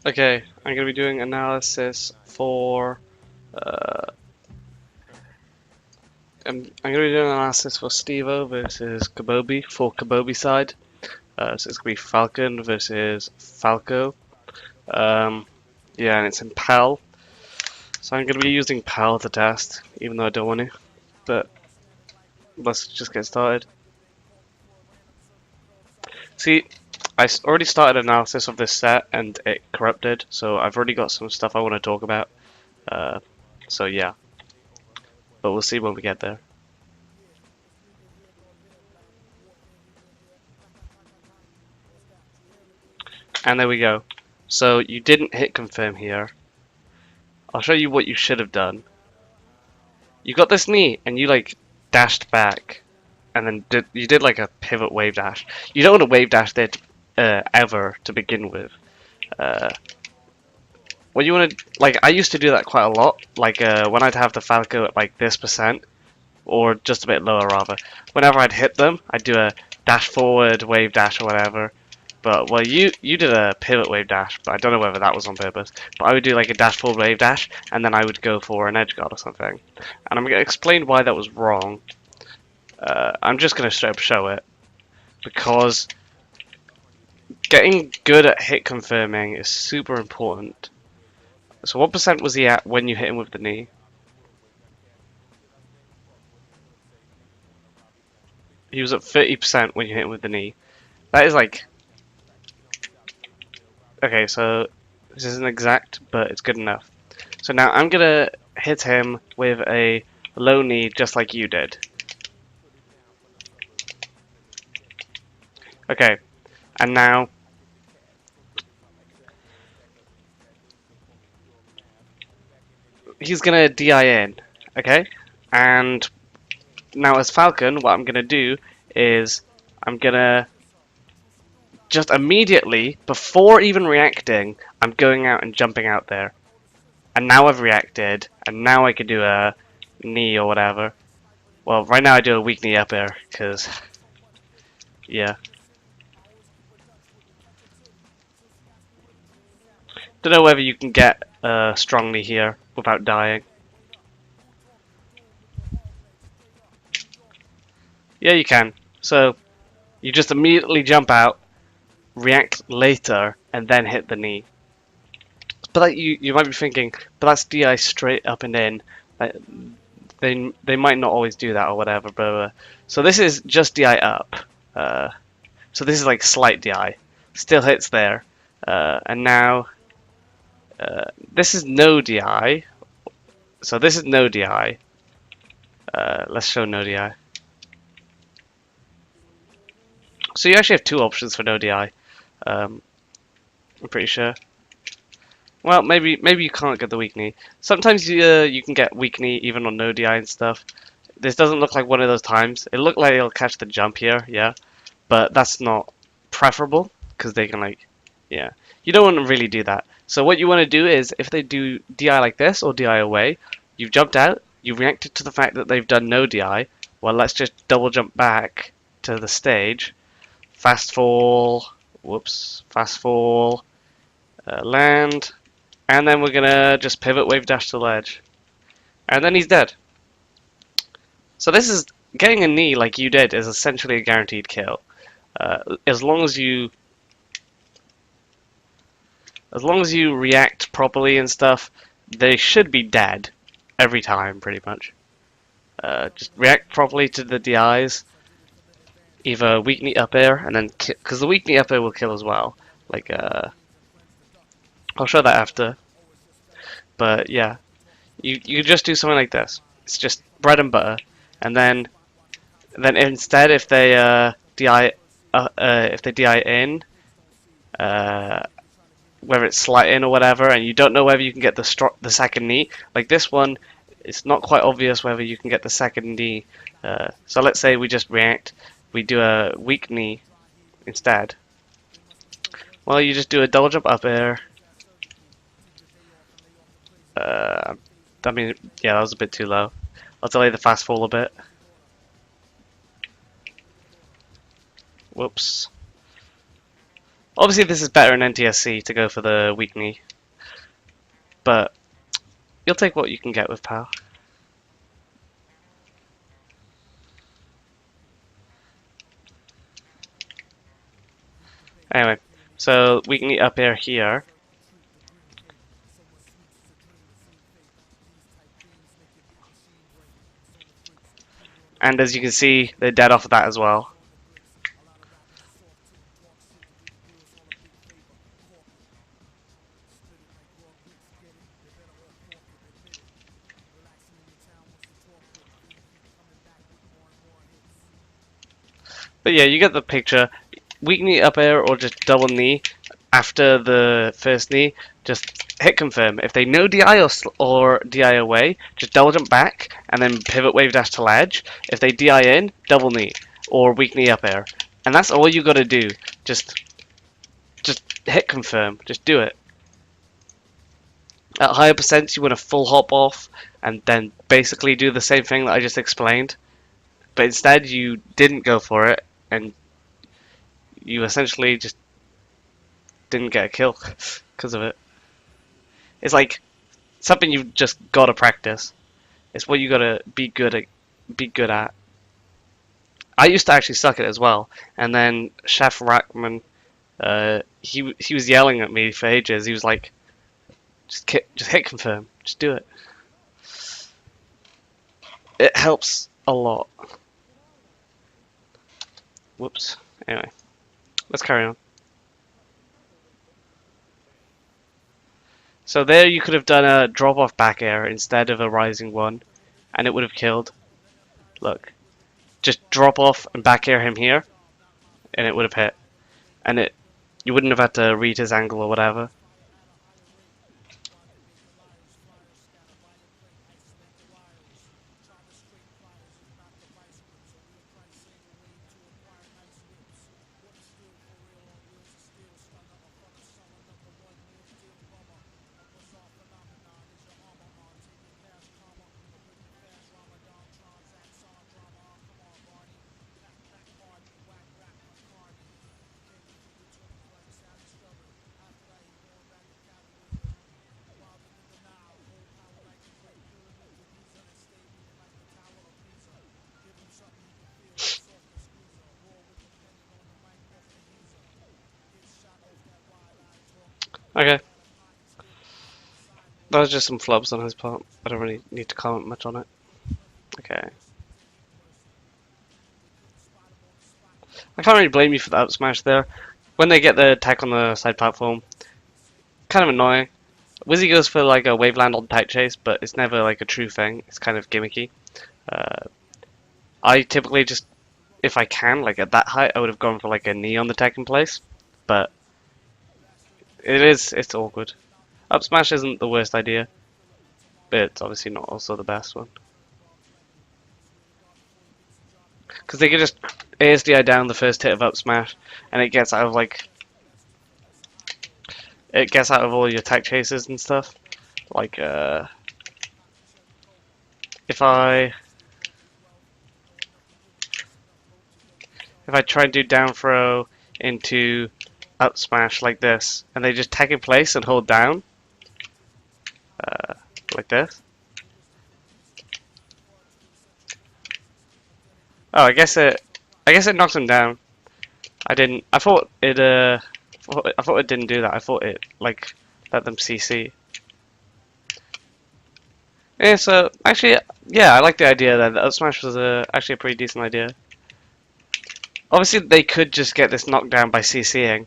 Okay, I'm going to be doing analysis for. I'm going to be doing analysis for Stivo versus Kobobi for Kobobi side. So it's going to be Falcon versus Falco. Um, yeah, and it's in PAL. So I'm going to be using PAL to test, even though I don't want to. But let's just get started. See, already started analysis of this set and it corrupted, so I've already got some stuff I want to talk about. Uh, so yeah, but we'll see when we get there. And there we go. So you didn't hit confirm here. I'll show you what you should have done. You got this knee and you like dashed back and then you did like a pivot wave dash. You don't want to wave dash there ever to begin with. Uh, what you want to like, I used to do that quite a lot. Like when I'd have the Falco at like this percent or just a bit lower rather. Whenever I'd hit them, I'd do a dash forward, wave dash or whatever. But well, you did a pivot wave dash, but I don't know whether that was on purpose. But I would do like a dash forward wave dash, and then I would go for an edge guard or something. And I'm gonna explain why that was wrong. I'm just gonna straight up show it because getting good at hit confirming is super important. So what percent was he at when you hit him with the knee? He was at 30% when you hit him with the knee. That is like... Okay, so this isn't exact, but it's good enough. So now I'm gonna hit him with a low knee just like you did. Okay, and now he's gonna DI in, okay? And now as Falcon, what I'm gonna do is I'm gonna just immediately, before even reacting, I'm going out and jumping out there. And now I've reacted, and now I can do a knee or whatever. Well, right now I do a weak knee up air, because, yeah. Don't know whether you can get a strong knee here without dying. Yeah, you can. So, you just immediately jump out, react later, and then hit the knee. But like, you might be thinking, but that's DI straight up and in. They might not always do that or whatever, but so this is just DI up. So this is like slight DI, still hits there, and now this is no DI. So this is no DI. Let's show no DI. So you actually have two options for no DI. I'm pretty sure. Well, maybe you can't get the weak knee. Sometimes you can get weak knee even on no DI and stuff. This doesn't look like one of those times. It looked like it'll catch the jump here, yeah, but that's not preferable because they can like, yeah. You don't want to really do that. So what you want to do is if they do DI like this or DI away, you've jumped out, you reacted to the fact that they've done no DI. Well, let's just double jump back to the stage, fast fall, whoops, fast fall, land. And then we're gonna just pivot wave dash to the ledge. And then he's dead. So this is getting a knee like you did is essentially a guaranteed kill. As long as you react properly and stuff, they should be dead every time pretty much. Just react properly to the DIs. Either weak knee up air and then because the weak knee up air will kill as well. Like I'll show that after. But yeah, you just do something like this. It's just bread and butter, and then instead if they DI in, whether it's slight in or whatever, and you don't know whether you can get the second knee. Like this one, it's not quite obvious whether you can get the second knee. So let's say we just react, we do a weak knee instead. Well, you just do a double jump up air. I mean, yeah, that was a bit too low. I'll delay the fast fall a bit. Whoops. Obviously, this is better in NTSC to go for the weak knee, but you'll take what you can get with PAL. Anyway, so weak knee up air here. And as you can see, they're dead off of that as well. But yeah, you get the picture. Weak knee up air or just double knee after the first knee, just hit confirm. If they no DI or DI away, just double jump back and then pivot wave dash to ledge. If they DI in, double knee or weak knee up air. And that's all you gotta do. Just hit confirm. Just do it. At higher percents, you want to full hop off and then basically do the same thing that I just explained. But instead, you didn't go for it and you essentially just didn't get a kill because of it. It's like something you've just got to practice. It's what you got to be good at. Be good at. I used to actually suck at it as well, and then Chef Rackman, he was yelling at me for ages. He was like, just hit confirm, just do it. It helps a lot. Whoops. Anyway, let's carry on. So there you could have done a drop off back air instead of a rising one, and it would have killed. Look, just drop off and back air him here, and it would have hit. And you wouldn't have had to read his angle or whatever. Okay. That was just some flubs on his part. I don't really need to comment much on it. Okay. I can't really blame you for the up smash there. When they get the attack on the side platform, kind of annoying. Wizzy goes for like a waveland on tight chase, but it's never like a true thing. It's kind of gimmicky. I typically just, if I can, like at that height, I would have gone for like a knee on the tech in place, but it's awkward. Up smash isn't the worst idea, but it's obviously not also the best one. Because they can just ASDI down the first hit of up smash, and it gets out of like, it gets out of all your attack chases and stuff. Like if I try and do down throw into up smash like this, and they just tag in place and hold down, like this. Oh, I guess it knocks him down. I thought it didn't do that. I thought it like let them CC. Yeah, so actually, yeah, I like the idea that the up smash was actually a pretty decent idea. Obviously, they could just get this knocked down by CCing,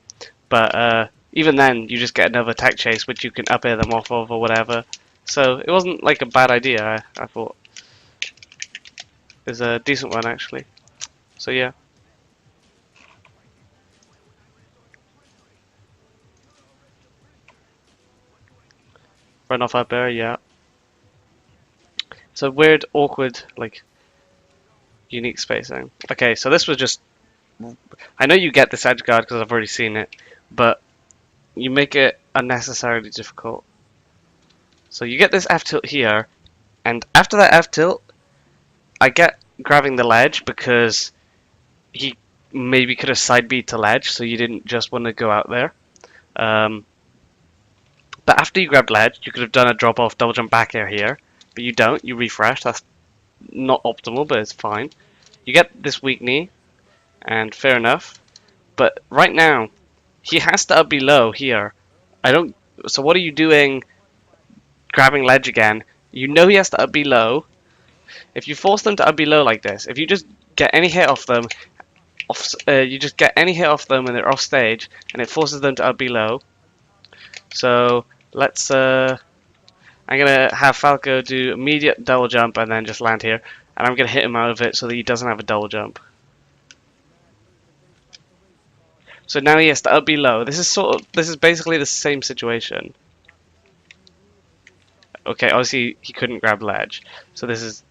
but even then, you just get another attack chase, which you can up air them off of or whatever. So it wasn't like a bad idea. I thought it was a decent one actually. So yeah. Run off up air, yeah. It's a weird, awkward, like unique spacing. Okay, so this was just. I know you get this edge guard because I've already seen it, but you make it unnecessarily difficult. So you get this F tilt here, and after that F tilt, I get grabbing the ledge because he maybe could have side beat to ledge, so you didn't just want to go out there. Um, but after you grabbed ledge, you could have done a drop off double jump back air here, but you don't. You refresh. That's not optimal, but it's fine. You get this weak knee, and fair enough. But right now, he has to up below here. I don't. So what are you doing? Grabbing ledge again. You know he has to up below. If you force them to up below like this, if you just get any hit off them, you just get any hit off them and they're off stage, and it forces them to up below. So let's. I'm gonna have Falco do immediate double jump and then just land here, and I'm gonna hit him out of it so that he doesn't have a double jump. So now he has to up below. This is basically the same situation. Okay, obviously he couldn't grab ledge, so this is.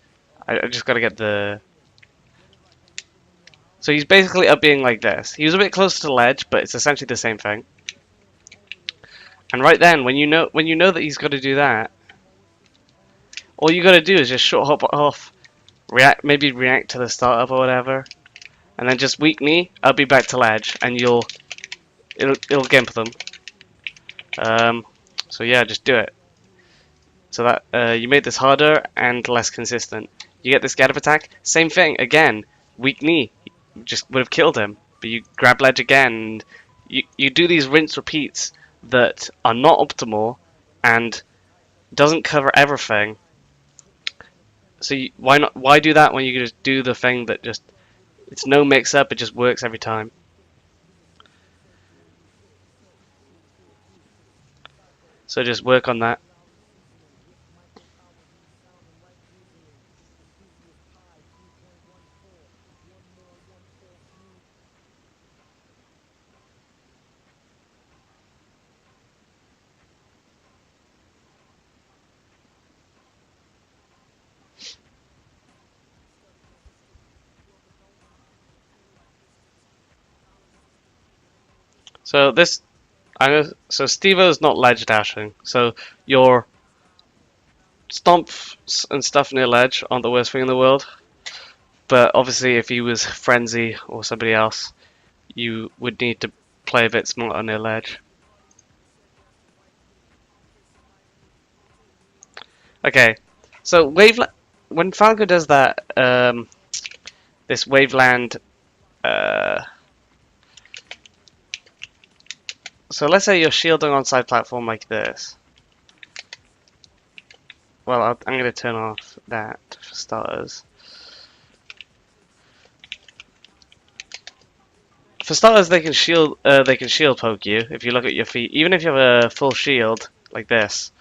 I just gotta get the. So he's basically up being like this. He was a bit closer to ledge, but it's essentially the same thing. And right then, when you know that he's got to do that, all you got to do is just short hop off, maybe react to the startup or whatever, and then just weak knee, up be back to ledge, and it'll gimp them. So yeah, just do it. So that you made this harder and less consistent. You get this get up attack, same thing again. Weak knee, just would have killed him, but you grab ledge again. And you do these rinse repeats that are not optimal and doesn't cover everything. So why do that when you can just do the thing that just it's no mix up, it just works every time. So just work on that. So this, so Stivo is not ledge dashing. So your stomps and stuff near ledge aren't the worst thing in the world. But obviously, if he was Frenzy or somebody else, you would need to play a bit smarter near ledge. Okay, so when Falco does that, this Waveland. So let's say you're shielding on side platform like this. Well, I'm going to turn off that for starters. For starters, they can shield poke you if you look at your feet. Even if you have a full shield like this.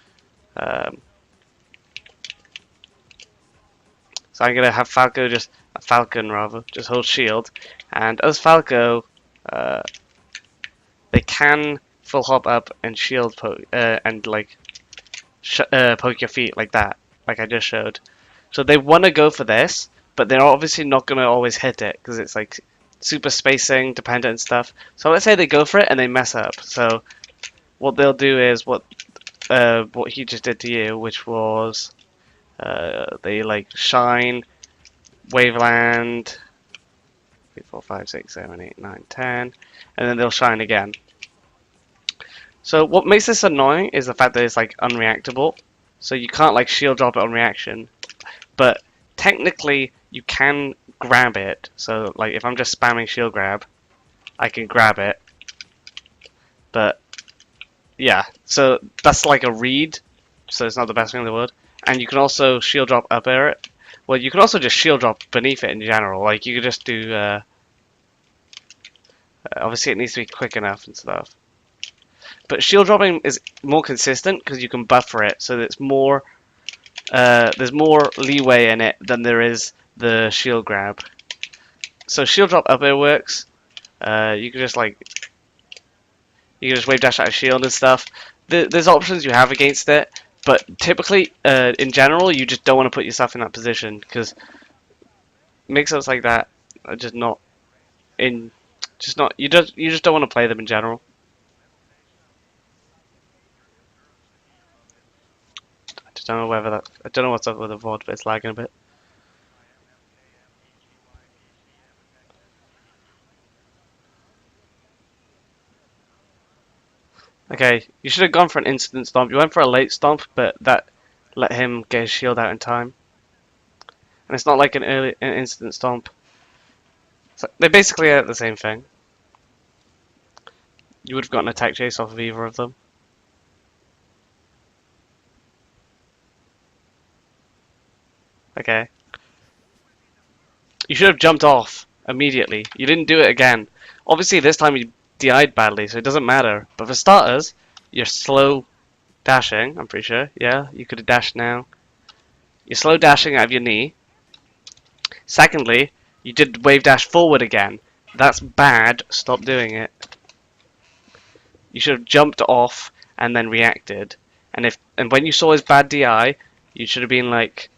So I'm gonna have Falcon rather, just hold shield, and as Falco, they can full hop up and shield poke and like poke your feet like that, like I just showed. So they want to go for this, but they're obviously not gonna always hit it because it's like super spacing dependent and stuff. So let's say they go for it and they mess up. So what they'll do is what he just did to you, which was they like shine, Waveland, 3, 4, 5, 6, 7, 8, 9, 10, and then they'll shine again. So what makes this annoying is the fact that it's like unreactable. So you can't like shield drop it on reaction, but technically you can grab it. So like if I'm just spamming shield grab, I can grab it. But yeah, so that's like a read. So it's not the best thing in the world. And you can also shield drop up air it. Well, you can also just shield drop beneath it in general. Like you could just do. Obviously, it needs to be quick enough and stuff. But shield dropping is more consistent because you can buffer it, so that it's more. There's more leeway in it than there is the shield grab. So shield drop up air works. You can just like. You can just wave dash out of shield and stuff. There's options you have against it. But typically, in general, you just don't want to put yourself in that position because mix-ups like that are just not in. Just not. You just don't want to play them in general. I just don't know whether that. I don't know what's up with the VOD, but it's lagging a bit. Okay, you should have gone for an instant stomp. You went for a late stomp, but that let him get his shield out in time. And it's not like an instant stomp. So they basically are the same thing. You would have gotten an attack chase off of either of them. Okay. You should have jumped off immediately. You didn't do it again. Obviously, this time you DI'd badly, so it doesn't matter. But for starters, you're slow dashing, I'm pretty sure. Yeah, you could have dashed now. You're slow dashing out of your knee. Secondly, you did wave dash forward again. That's bad. Stop doing it. You should have jumped off and then reacted. And when you saw his bad DI, you should have been like,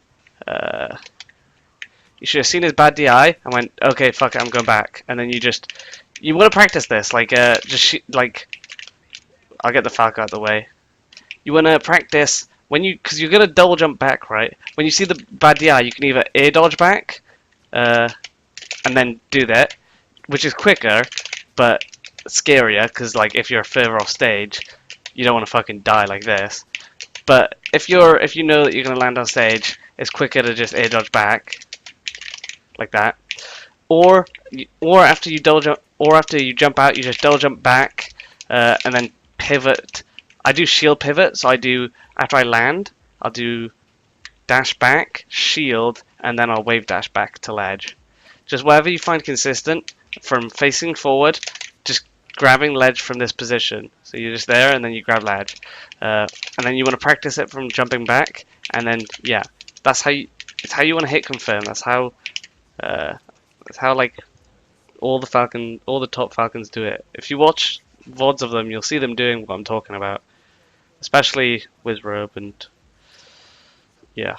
you should have seen his bad DI and went, okay, fuck it, I'm going back. And then you want to practice this, like, I'll get the Falco out of the way. You want to practice because you're gonna double jump back, right? When you see the bad DI, you can either air dodge back, and then do that, which is quicker, but scarier, because like if you're further off stage, you don't want to fucking die like this. But if you know that you're gonna land on stage, it's quicker to just air dodge back, like that. Or after you double jump, or after you jump out, you just double jump back, and then pivot. I do shield pivot, so after I land, I'll do dash back, shield, and then I'll wave dash back to ledge. Just whatever you find consistent, from facing forward, just grabbing ledge from this position. So you're just there, and then you grab ledge, and then you want to practice it from jumping back, and then yeah, it's how you want to hit confirm. That's how like all the top Falcons do it. If you watch VODs of them, you'll see them doing what I'm talking about, especially with Robe and yeah.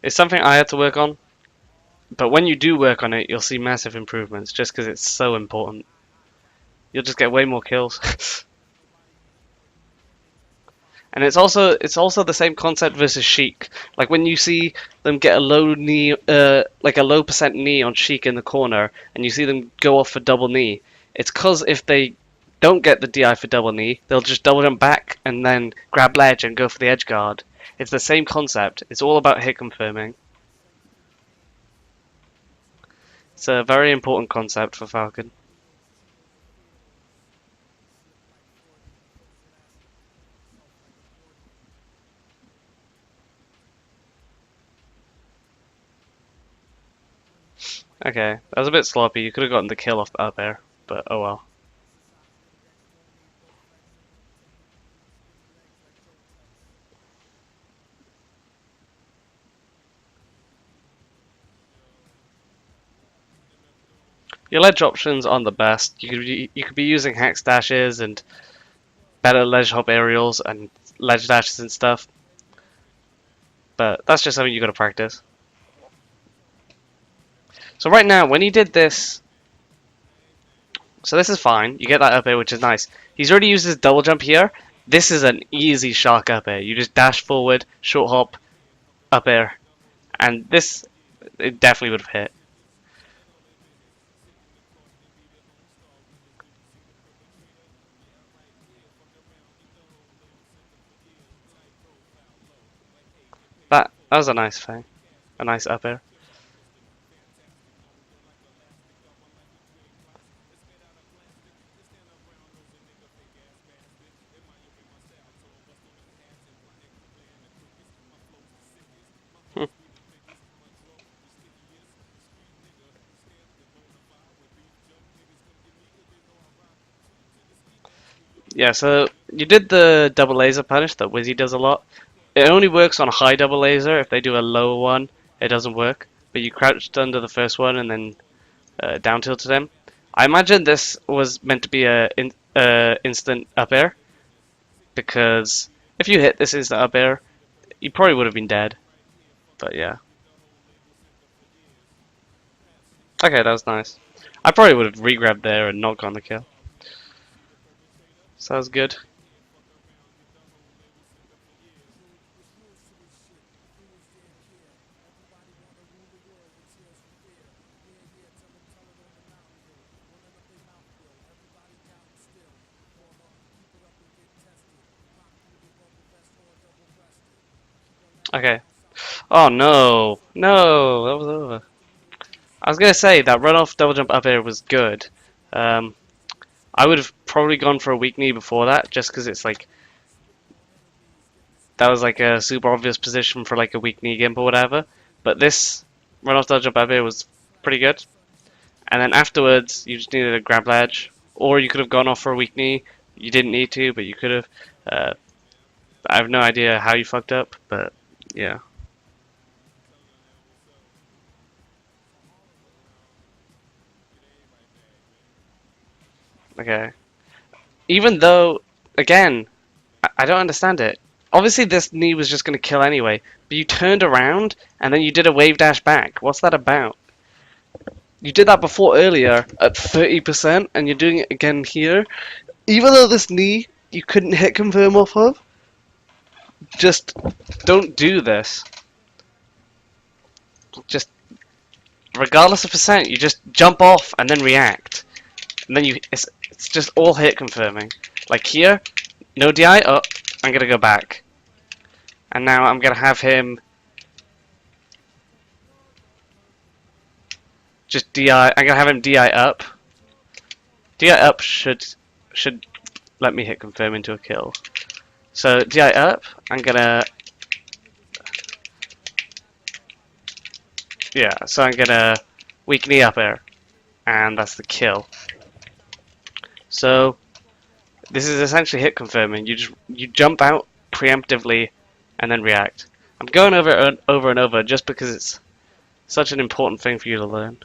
It's something I had to work on, but when you do work on it, you'll see massive improvements just because it's so important. You'll just get way more kills. And it's also the same concept versus Sheik. Like when you see them get a low knee, like a low percent knee on Sheik in the corner, and you see them go off for double knee, it's because if they don't get the DI for double knee, they'll just double jump back and then grab ledge and go for the edge guard. It's the same concept. It's all about hit confirming. It's a very important concept for Falcon. Okay, that was a bit sloppy. You could have gotten the kill off the up air, but oh well. Your ledge options aren't the best. You could be using hex dashes and better ledge hop aerials and ledge dashes and stuff, but that's just something you got to practice. So right now, when he did this, so this is fine. You get that up air, which is nice. He's already used his double jump here. This is an easy shark up air. You just dash forward, short hop, up air, and this it definitely would have hit. That was a nice thing, a nice up air. Yeah, so you did the double laser punish that Wizzy does a lot. It only works on a high double laser. If they do a lower one, it doesn't work. But you crouched under the first one and then down tilted him. I imagine this was meant to be a instant up air, because if you hit this instant up air, you probably would have been dead. But yeah. Okay, that was nice. I probably would have re-grabbed there and not gotten the kill. Sounds good. Okay. Oh no, no, that was over. I was gonna say that run off double jump up air was good. Um, I would have probably gone for a weak knee before that, just because it's like that was like a super obvious position for like a weak knee gimp or whatever. But this run off double jump up air was pretty good. And then afterwards, you just needed a grab ledge, or you could have gone off for a weak knee. You didn't need to, but you could have. Uh, I have no idea how you fucked up, but yeah. Okay. Even though, again, I don't understand it. Obviously, this knee was just going to kill anyway, but you turned around and then you did a wave dash back. What's that about? You did that before earlier at 30%, and you're doing it again here. Even though this knee you couldn't hit confirm off of, just don't do this. Just, regardless of percent, you just jump off and then react. And then it's just all hit confirming. Like here, no DI, oh, I'm going to go back. And now I'm going to have him just DI. I'm going to have him DI up. DI up should let me hit confirm into a kill. So DI up, I'm going to... Yeah, so I'm going to weak knee up air. And that's the kill. So this is essentially hit confirming. You jump out preemptively and then react. I'm going over it over and over just because it's such an important thing for you to learn.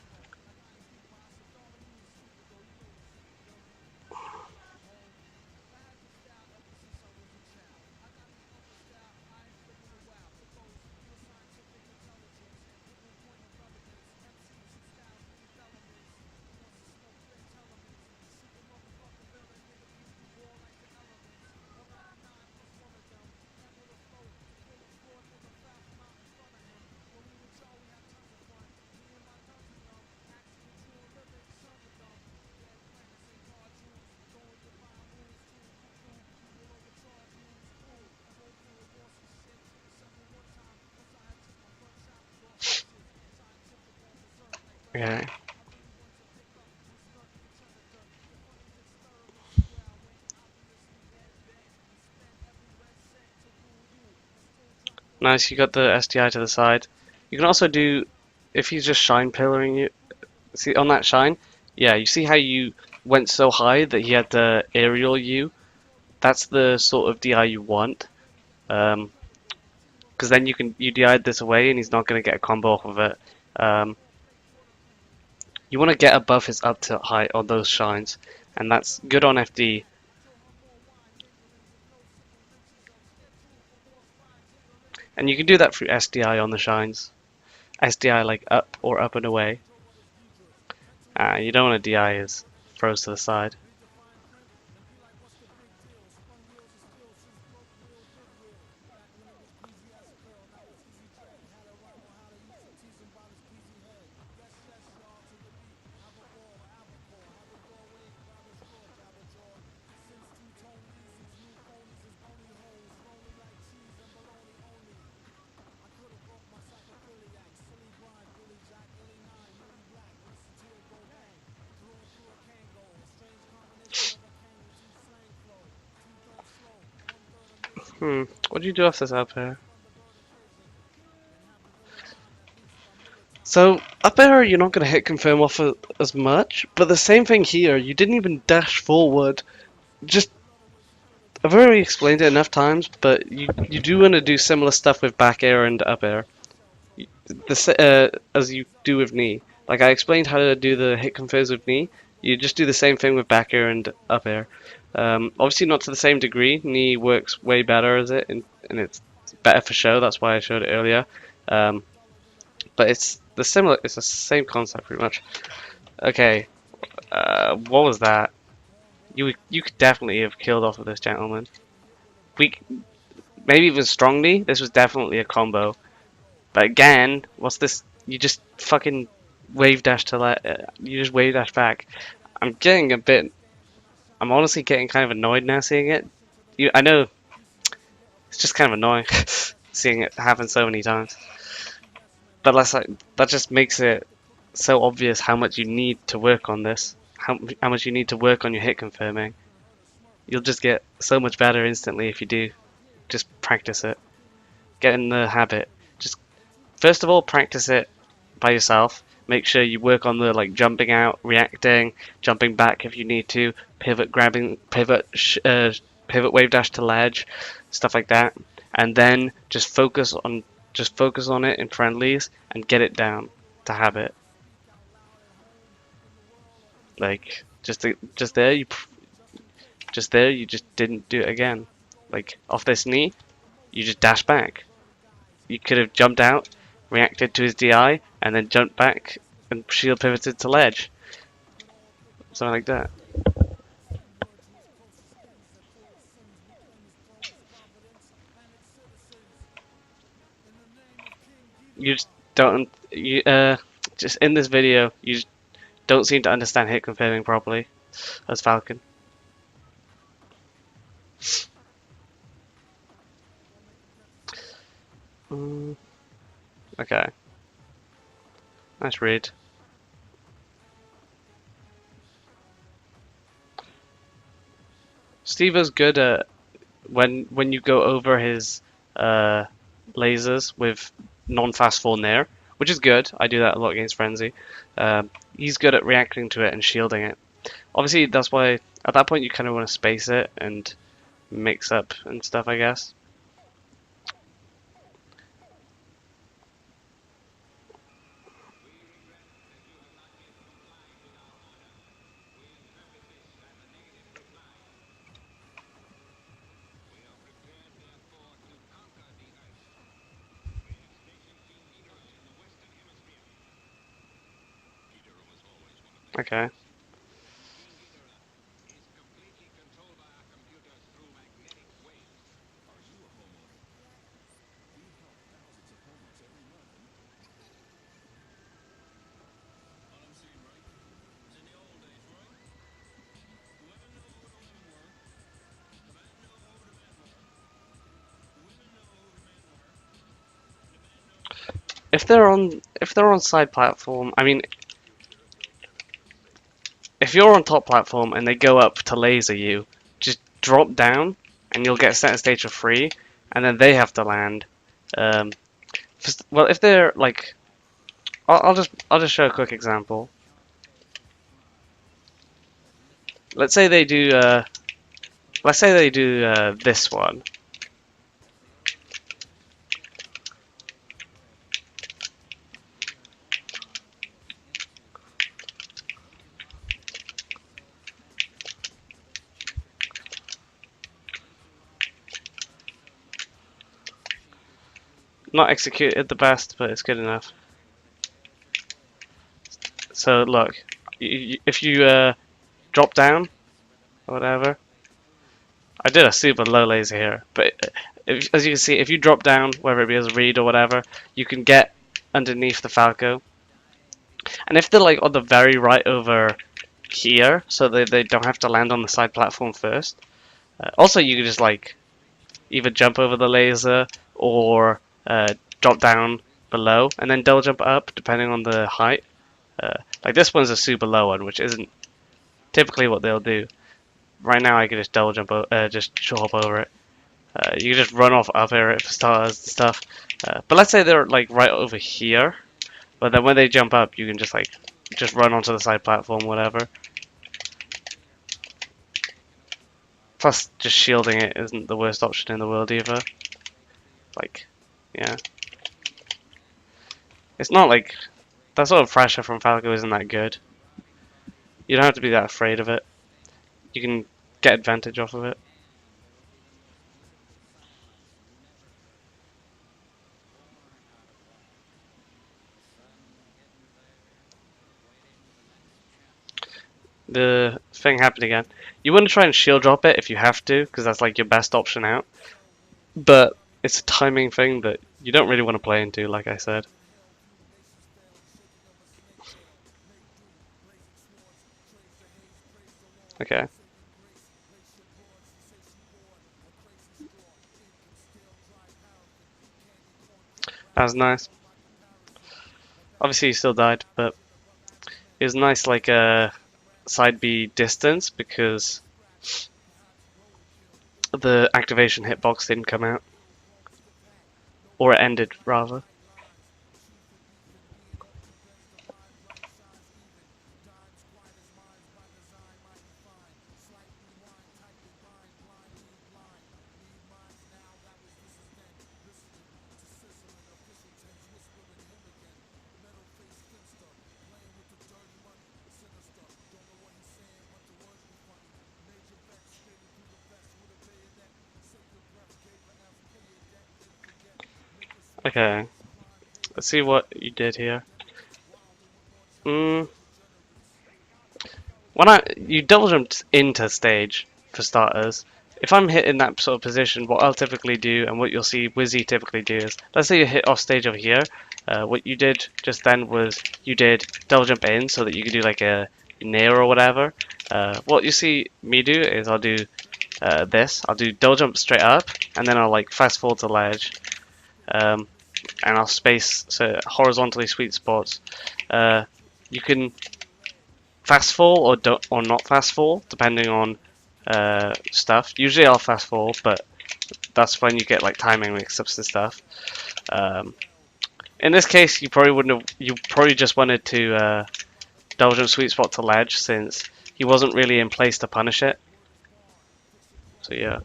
Okay. Nice, you got the SDI to the side. You can also do, if he's just shine pillaring you, see on that shine? Yeah, you see how you went so high that he had to aerial you? That's the sort of DI you want. Because then you DI'd this away and he's not going to get a combo off of it. You want to get above his up tilt height on those shines, and that's good on FD. And you can do that through SDI on the shines. SDI like up or up and away. You don't want to DI his throws to the side. What do you do off this up air? So, up air you're not going to hit confirm off as much, but the same thing here, you didn't even dash forward. Just, I've already explained it enough times, but you do want to do similar stuff with back air and up air. As you do with knee. Like I explained how to do the hit confirms with knee, you just do the same thing with back air and up air. Obviously not to the same degree, knee works way better as it, and it's better for show, that's why I showed it earlier. But it's the same concept pretty much. Okay, what was that? You could definitely have killed off of this gentleman. Maybe it was strong knee, this was definitely a combo. But again, what's this? You just fucking wave dash you just wave dash back. I'm getting a bit. I'm honestly getting kind of annoyed now seeing it. I know it's just kind of annoying. seeing it happen so many times. But that's like, that just makes it so obvious how much you need to work on this. How much you need to work on your hit confirming. You'll just get so much better instantly if you do. Just practice it. Get in the habit. Just first of all, practice it by yourself. Make sure you work on the like jumping out, reacting, jumping back if you need to, pivot, grabbing, pivot wave dash to ledge, stuff like that. And then just focus on it in friendlies and get it down to habit. Like just there you just didn't do it again. Like off this knee, you just dash back. You could have jumped out, reacted to his DI, and then jumped back and shield pivoted to ledge. Something like that. You just don't. Just in this video, you just don't seem to understand hit confirming properly as Falcon. Okay. Nice read. Stivo's good at when you go over his lasers with non-fast fall nair, which is good. I do that a lot against Frenzy. He's good at reacting to it and shielding it. Obviously, that's why at that point you kind of want to space it and mix up and stuff, I guess. Okay. If they're on side platform, I mean, if you're on top platform and they go up to laser you, just drop down and you'll get center stage for free, and then they have to land. Well, if they're like, I'll just show a quick example. Let's say they do this one. Not executed the best, but it's good enough. So look, if you drop down or whatever, I did a super low laser here, but as you can see, if you drop down, whether it be as a read or whatever, you can get underneath the Falco. And if they're like on the very right over here, so they don't have to land on the side platform first. Also, you can just like either jump over the laser or drop down below and then double jump up depending on the height. Like this one's a super low one, which isn't typically what they'll do. Right now, I can just double jump, just short hop over it. You can just run off up air it for stars and stuff. But let's say they're like right over here, but then when they jump up, you can just like just run onto the side platform, whatever. Plus, just shielding it isn't the worst option in the world either. Like, yeah. It's not like that sort of pressure from Falco isn't that good. You don't have to be that afraid of it. You can get advantage off of it. The thing happened again. You want to try and shield drop it if you have to, because that's like your best option out. But it's a timing thing that you don't really want to play into, like I said. Okay. That was nice. Obviously, you still died, but it was nice, like side B distance because the activation hitbox didn't come out, or it ended rather. Okay, let's see what you did here. You double jumped into stage for starters. If I'm hit in that sort of position, what I'll typically do and what you'll see Wizzy typically do is, let's say you hit off stage over here. What you did just then was you did double jump in so that you could do like a nair or whatever. What you see me do is I'll do this. I'll do double jump straight up and then I'll like fast forward to ledge. And I'll space so horizontally sweet spots. You can fast fall or not fast fall depending on stuff. Usually I'll fast fall, but that's when you get like timing mix-ups and stuff. In this case, you probably wouldn't have. You probably just wanted to double jump sweet spot to ledge since he wasn't really in place to punish it. So yeah.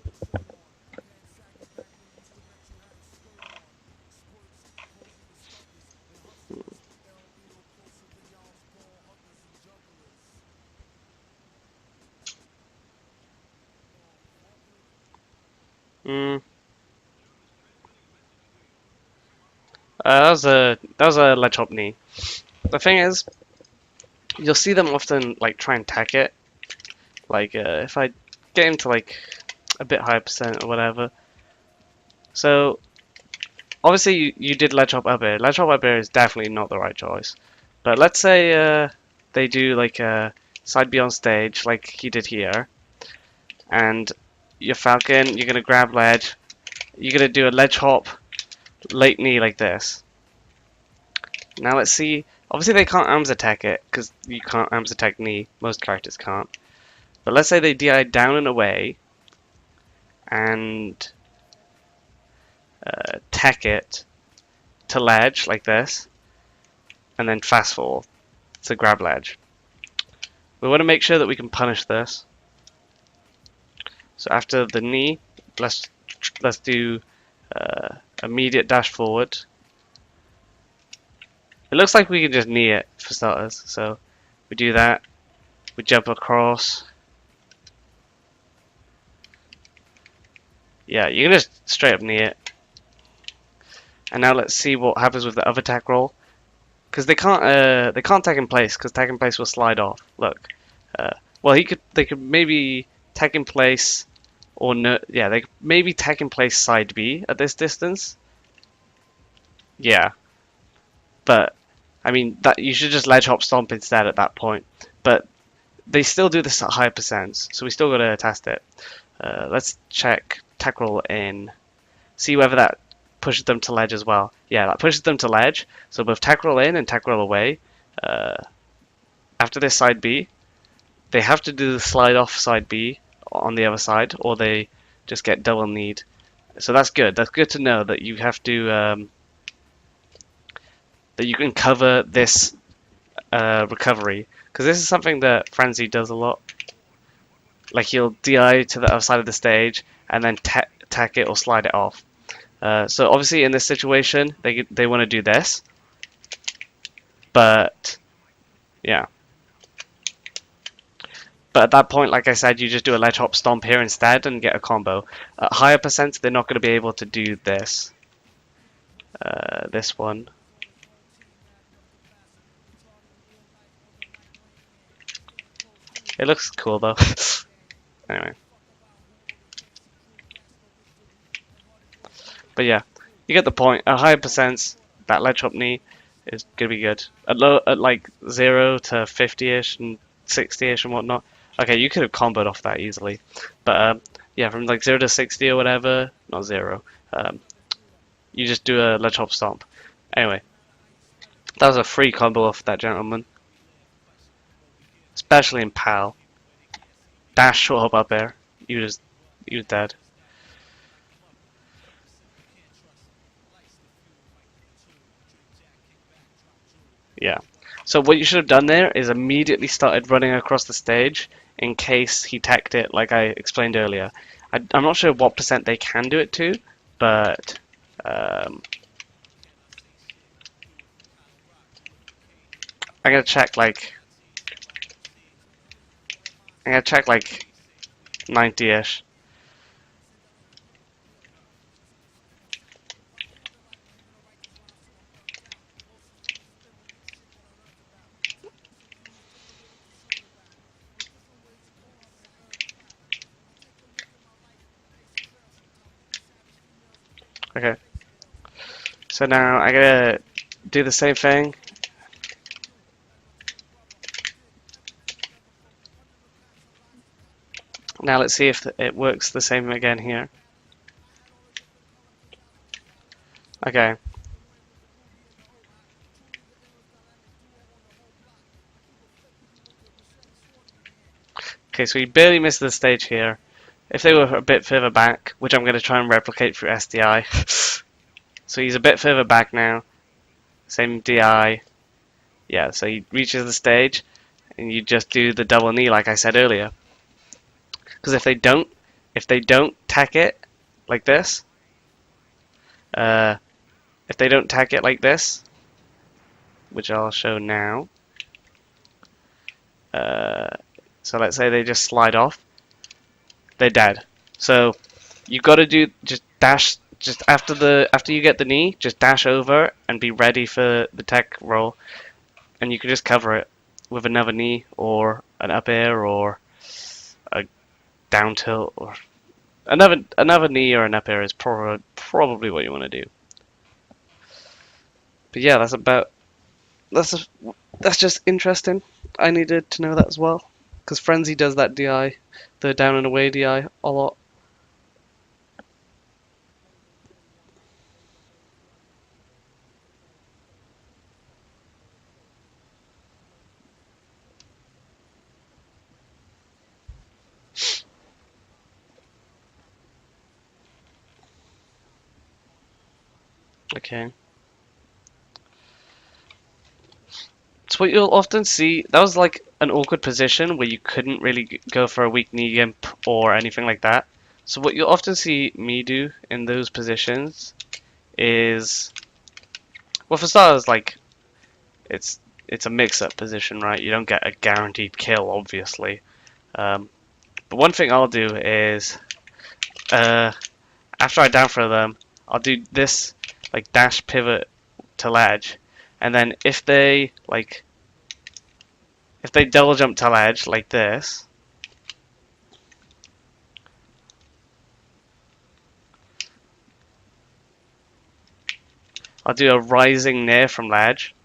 That was a ledge hop knee. The thing is, you'll see them often like try and tack it. Like if I get into like a bit higher percent or whatever. So obviously you did ledge hop up air. Ledge hop up air is definitely not the right choice. But let's say they do like a side B on stage like he did here, and your Falcon, you're gonna grab ledge. You're gonna do a ledge hop late knee like this. Now let's see. Obviously they can't arms attack it because you can't arms attack knee. Most characters can't. But let's say they DI down and away and tack it to ledge like this, and then fast fall to grab ledge. We want to make sure that we can punish this. So after the knee, let's do immediate dash forward. It looks like we can just knee it for starters. So we do that. We jump across. Yeah, you can just straight up knee it. And now let's see what happens with the other tack roll. Because they can't tag in place because tag in place will slide off. Look, well they could maybe tag in place, or no, yeah, they could maybe tag in place side B at this distance. Yeah, but I mean that you should just ledge hop stomp instead at that point. But they still do this at higher percents, so we still got to test it. Let's check tack roll in, see whether that pushes them to ledge as well. Yeah, that pushes them to ledge. So both tack roll in and tack roll away. After this side B, they have to do the slide off side B on the other side, or they just get double kneed. So that's good. That's good to know that you have to that you can cover this recovery, because this is something that Frenzy does a lot. Like he'll DI to the other side of the stage and then tack it or slide it off. So obviously in this situation they want to do this, but yeah. But at that point, like I said, you just do a ledge hop stomp here instead and get a combo. At higher percents, they're not going to be able to do this. This one. It looks cool though. Anyway. But yeah, you get the point. At higher percents, that ledge hop knee is gonna be good. At like 0 to 50ish and 60ish and whatnot. Okay, you could have comboed off that easily. But yeah, from like 0 to 60 or whatever, not 0. You just do a ledge hop stomp. Anyway, that was a free combo off that gentleman. Especially in PAL. Dash short hop up air. You was dead. Yeah. So what you should have done there is immediately started running across the stage in case he teched it, like I explained earlier. I'm not sure what percent they can do it to, but I'm gonna check like 90-ish. Okay. So now I gotta do the same thing. Now let's see if it works the same again here. Okay. Okay, so he barely missed the stage here. If they were a bit further back, which I'm going to try and replicate through SDI. So he's a bit further back now. Same DI. Yeah, so he reaches the stage, and you just do the double knee like I said earlier. Because if they don't tack it like this, if they don't tack it like this, which I'll show now. So let's say they just slide off, they're dead. So you got to do just dash, just after you get the knee, just dash over and be ready for the tech roll, and you can just cover it with another knee or an up air or a down tilt or another knee or an up air is probably what you want to do. But yeah, that's just interesting. I needed to know that as well because Frenzy does that DI, the down and away DI a lot. Okay. So what you'll often see, that was like an awkward position where you couldn't really go for a weak knee gimp or anything like that. So what you'll often see me do in those positions is, well, for starters, like it's a mix-up position, right? You don't get a guaranteed kill, obviously. But one thing I'll do is, after I down throw them, I'll do this like dash pivot to ledge, and then if they double jump to ledge like this, I'll do a rising nair from ledge,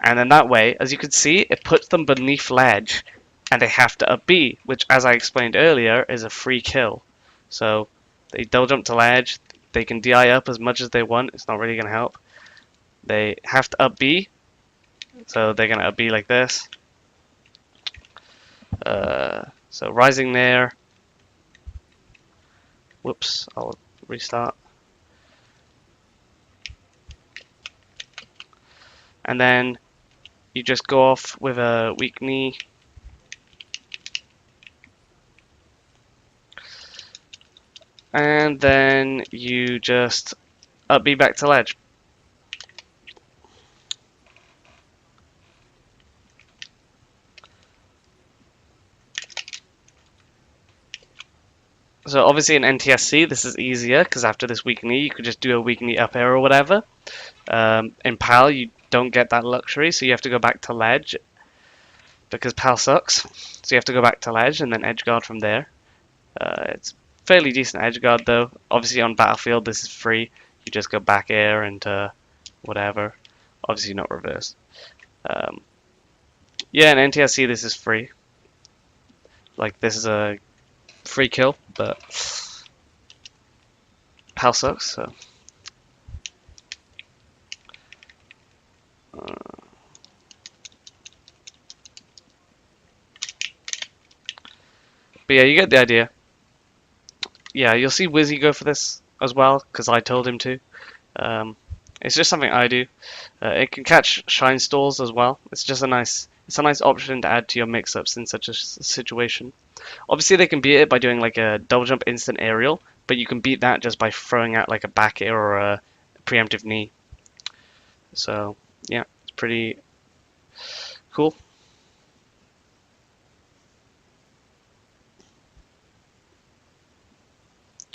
and then that way, as you can see, it puts them beneath ledge, and they have to up B, which, as I explained earlier, is a free kill. So they double jump to ledge, they can DI up as much as they want, it's not really going to help. They have to up B, so they're going to up B like this. So rising there. Whoops, I'll restart. And then you just go off with a weak knee. And then you just up B back to ledge. So obviously in NTSC this is easier because after this weak knee you could just do a weak knee up air or whatever. In PAL you don't get that luxury, so you have to go back to ledge because PAL sucks. So you have to go back to ledge and then edge guard from there. It's fairly decent edge guard though. Obviously on Battlefield this is free. You just go back air and whatever. Obviously not reverse. Yeah, in NTSC this is free. Like this is a free kill, but PAL sucks, so. But yeah, you get the idea. Yeah, you'll see Wizzy go for this as well, because I told him to. It's just something I do. It can catch shine stalls as well. It's a nice option to add to your mix-ups in such a situation. Obviously, they can beat it by doing like a double jump instant aerial, but you can beat that just by throwing out like a back air or a preemptive knee. So yeah, it's pretty cool.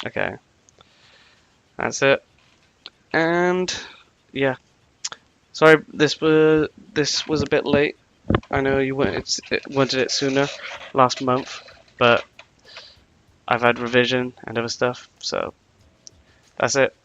Okay, that's it. And yeah, sorry this was a bit late. I know you wanted it sooner last month, but I've had revision and other stuff, so that's it.